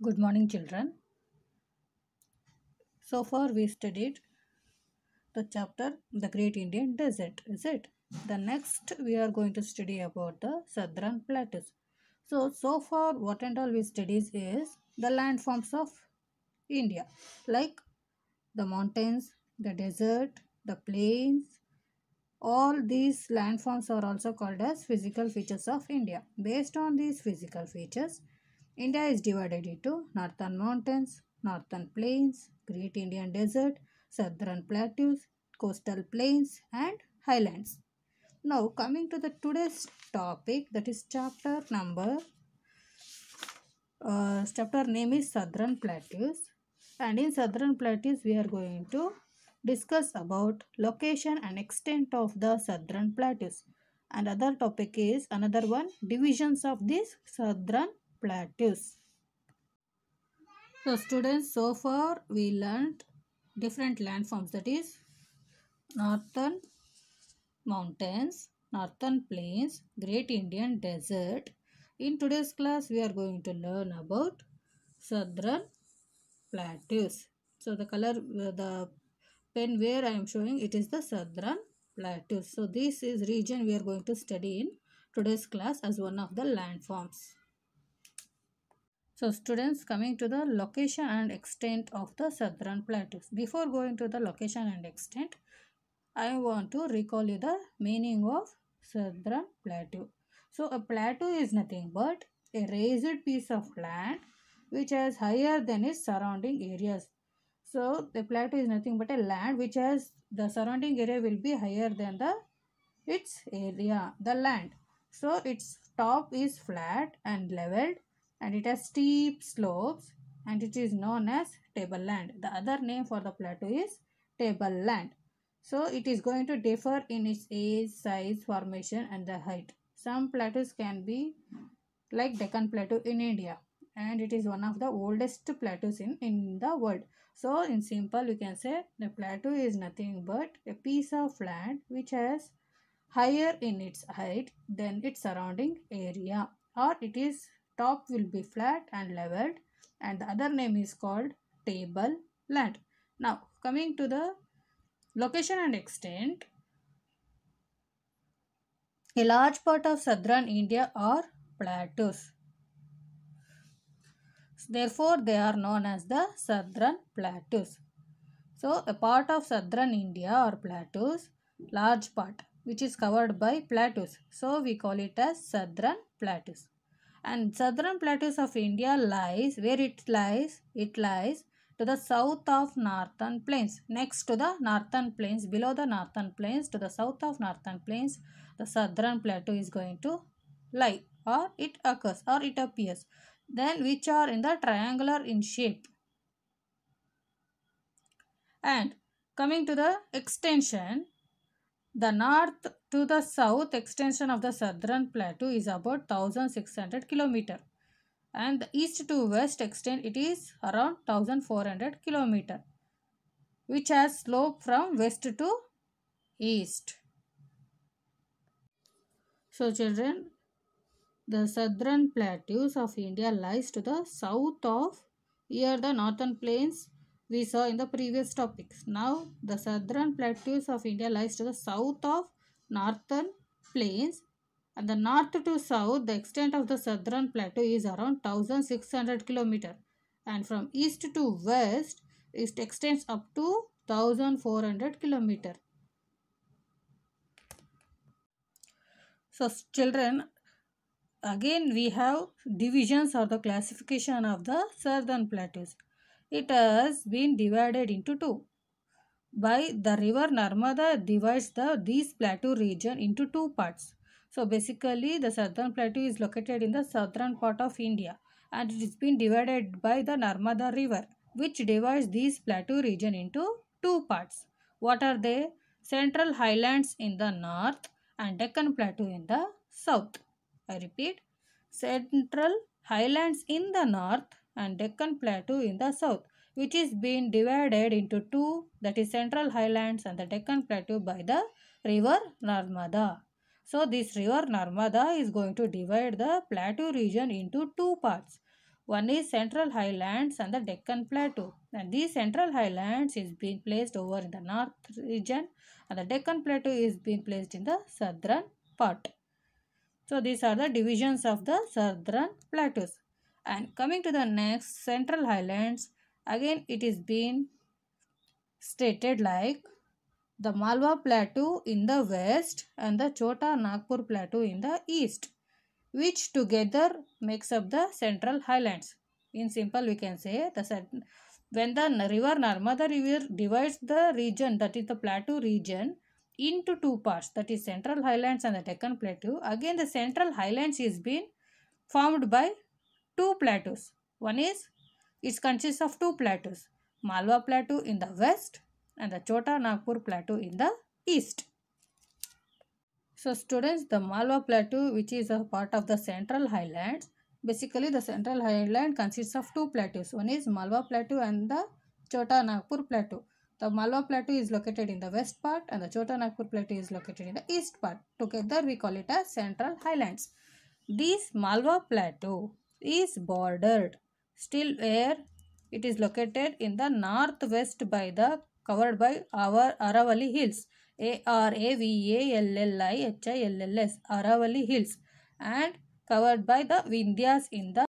Good morning, children. So far, we studied the chapter The Great Indian Desert, is it? The next, we are going to study about the Southern Plateaus. So far, what and all we studies is the landforms of India, like the mountains, the desert, the plains. All these landforms are also called as physical features of India. Based on these physical features, India is divided into northern mountains, northern plains, Great Indian Desert, southern plateaus, coastal plains, and highlands. Now, coming to the today's topic, that is chapter name is Southern Plateaus, and in Southern Plateaus we are going to discuss about location and extent of the Southern Plateaus, and other topic is another one, divisions of these Southern Plateaus. So students, so far we learned different landforms, that is northern mountains, northern plains, Great Indian Desert. In today's class we are going to learn about Southern Plateaus. So the color, the pen where I am showing, it is the Southern Plateaus. So this is region we are going to study in today's class as one of the landforms. So students, coming to the location and extent of the Southern Plateaus. Before going to the location and extent, I want to recall you the meaning of Southern Plateau. So a plateau is nothing but a raised piece of land which is higher than its surrounding areas. So the plateau is nothing but a land which has the surrounding area will be higher than its area, the land. So its top is flat and leveled, and it has steep slopes, and it is known as tableland. The other name for the plateau is tableland. So it is going to differ in its age, size, formation, and the height. Some plateaus can be like Deccan Plateau in India, and it is one of the oldest plateaus in the world. So in simple, we can say the plateau is nothing but a piece of land which has higher in its height than its surrounding area, or it is top will be flat and leveled, and the other name is called table land. Now coming to the location and extent, a large part of southern India are plateaus. Therefore, they are known as the Southern Plateaus. So, a part of southern India or plateaus, large part, which is covered by plateaus. So, we call it as Southern Plateaus. And Southern Plateaus of India lies, where it lies? It lies to the south of Northern Plains. Next to the Northern Plains, below the Northern Plains, to the south of Northern Plains, the Southern Plateau is going to lie, or it occurs, or it appears. Then which are in the triangular in shape. And coming to the extension, the north to the south extension of the Southern Plateau is about 1600 km, and the east to west extent it is around 1400 km, which has slope from west to east. So children, the Southern Plateaus of India lies to the south of here the northern plains we saw in the previous topics. Now the Southern Plateaus of India lies to the south of northern plains, and the north to south the extent of the Southern Plateau is around 1600 km, and from east to west it extends up to 1400 km. So children, again we have divisions or the classification of the Southern Plateaus. It has been divided into two. By the river Narmada divides these plateau region into two parts. So basically the Southern Plateau is located in the southern part of India, and it is been divided by the Narmada river, which divides these plateau region into two parts. What are they? Central highlands in the north and Deccan Plateau in the south. I repeat, Central highlands in the north and Deccan Plateau in the south, which is being divided into two, that is Central Highlands and the Deccan Plateau, by the river Narmada. So this river Narmada is going to divide the plateau region into two parts. One is Central Highlands and the Deccan Plateau. And these Central Highlands is being placed over in the north region and the Deccan Plateau is being placed in the southern part. So these are the divisions of the southern plateaus. And coming to the next, Central Highlands, again it is being stated like the Malwa Plateau in the west and the Chota Nagpur Plateau in the east, which together makes up the Central Highlands. In simple, we can say when the river Narmada river divides the region, that is the plateau region, into two parts, that is Central Highlands and the Deccan Plateau. Again, the Central Highlands is being formed by two plateaus. One is, it consists of two plateaus, Malwa Plateau in the west and the Chota Nagpur Plateau in the east. So students, the Malwa Plateau, which is a part of the Central Highlands, basically the Central Highland consists of two plateaus. One is Malwa Plateau and the Chota Nagpur Plateau. The Malwa Plateau is located in the west part and the Chota Nagpur Plateau is located in the east part. Together we call it as Central Highlands. This Malwa Plateau is bordered still where it is located in the northwest by the covered by our Aravalli Hills. Aravalli Hills, Aravalli Hills, and covered by the Vindhyas in the